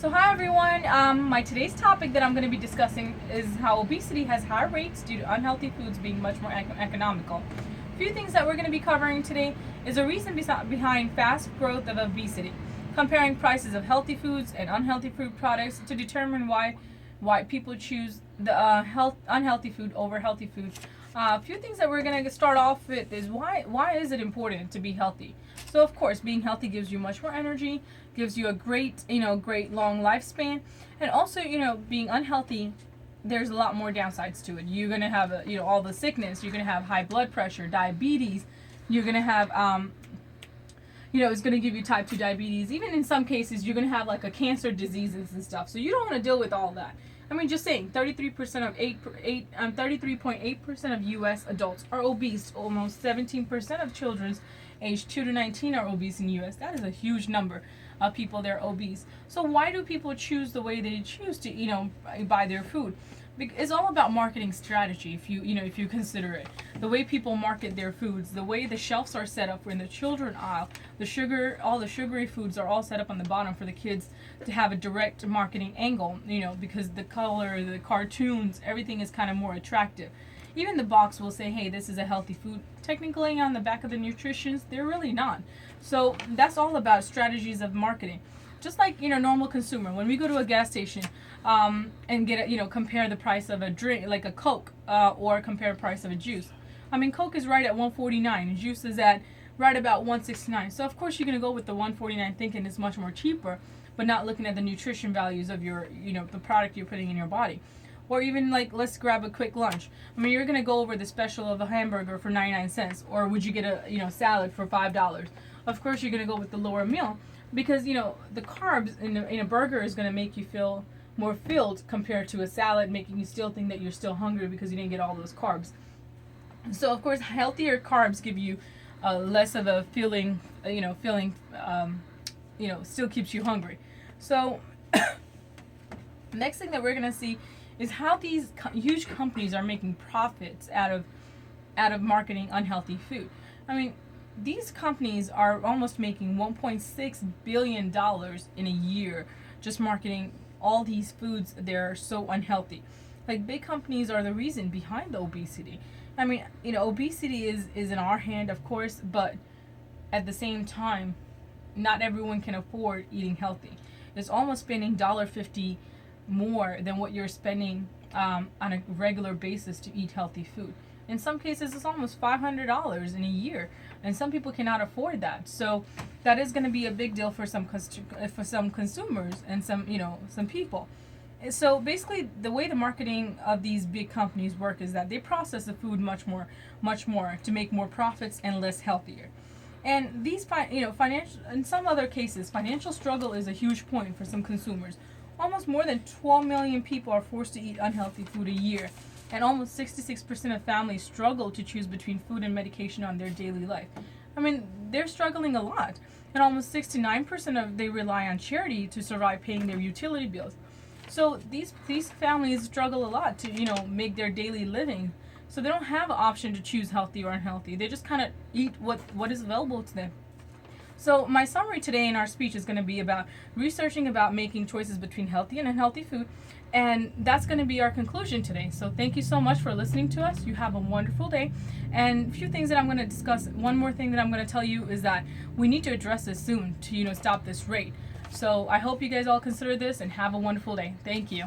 So hi everyone. My today's topic that I'm going to be discussing is how obesity has higher rates due to unhealthy foods being much more economical. A few things that we're going to be covering today is a reason behind fast growth of obesity, comparing prices of healthy foods and unhealthy food products to determine why people choose the unhealthy food over healthy food. A few things that we're going to start off with is why is it important to be healthy? So of course, being healthy gives you much more energy, gives you a great long lifespan, and also being unhealthy, there's a lot more downsides to it. You're going to have all the sickness. You're going to have high blood pressure, diabetes. You're going to have it's going to give you type 2 diabetes. Even in some cases, you're going to have like a cancer diseases and stuff. So you don't want to deal with all that. I mean, just saying, 33.8% of U.S. adults are obese. Almost 17% of children aged 2 to 19 are obese in the U.S. That is a huge number of people that are obese. So why do people choose the way they choose to, buy their food? It's all about marketing strategy. If you consider it, the way people market their foods, the way the shelves are set up in the children aisle, all the sugary foods are all set up on the bottom for the kids to have a direct marketing angle. Because the color, the cartoons, everything is kind of more attractive. Even the box will say, hey, this is a healthy food. Technically, on the back of the nutritions, they're really not. So that's all about strategies of marketing. Just like normal consumer, when we go to a gas station and get compare the price of a drink like a Coke or compare the price of a juice. I mean, Coke is right at $1.49 and juice is at right about $1.69. So of course you're gonna go with the $1.49 thinking it's much more cheaper, but not looking at the nutrition values of your the product you're putting in your body. Or even like, let's grab a quick lunch. I mean, you're gonna go over the special of a hamburger for 99 cents, or would you get a salad for $5? Of course you're gonna go with the lower meal, because the carbs in a burger is going to make you feel more filled compared to a salad, making you still think that you're still hungry because you didn't get all those carbs. So of course, healthier carbs give you less of a feeling, still keeps you hungry. So next thing that we're going to see is how these huge companies are making profits out of marketing unhealthy food. I mean, these companies are almost making $1.6 billion in a year just marketing all these foods that are so unhealthy. Like, big companies are the reason behind the obesity. I mean, obesity is in our hand, of course, but at the same time, not everyone can afford eating healthy. It's almost spending $1.50 more than what you're spending on a regular basis to eat healthy food. In some cases, it's almost $500 in a year, and some people cannot afford that. So that is going to be a big deal for some consumers and some people. So basically, the way the marketing of these big companies work is that they process the food much more to make more profits and less healthier. And these financial, in some other cases, financial struggle is a huge point for some consumers. Almost more than 12 million people are forced to eat unhealthy food a year. And almost 66% of families struggle to choose between food and medication on their daily life. I mean, they're struggling a lot. And almost 69% they rely on charity to survive paying their utility bills. So these families struggle a lot to, make their daily living. So they don't have an option to choose healthy or unhealthy. They just kind of eat what is available to them. So my summary today in our speech is going to be about researching about making choices between healthy and unhealthy food. And that's going to be our conclusion today. So thank you so much for listening to us. You have a wonderful day. And a few things that I'm going to discuss. One more thing that I'm going to tell you is that we need to address this soon to, stop this rate. So I hope you guys all consider this and have a wonderful day. Thank you.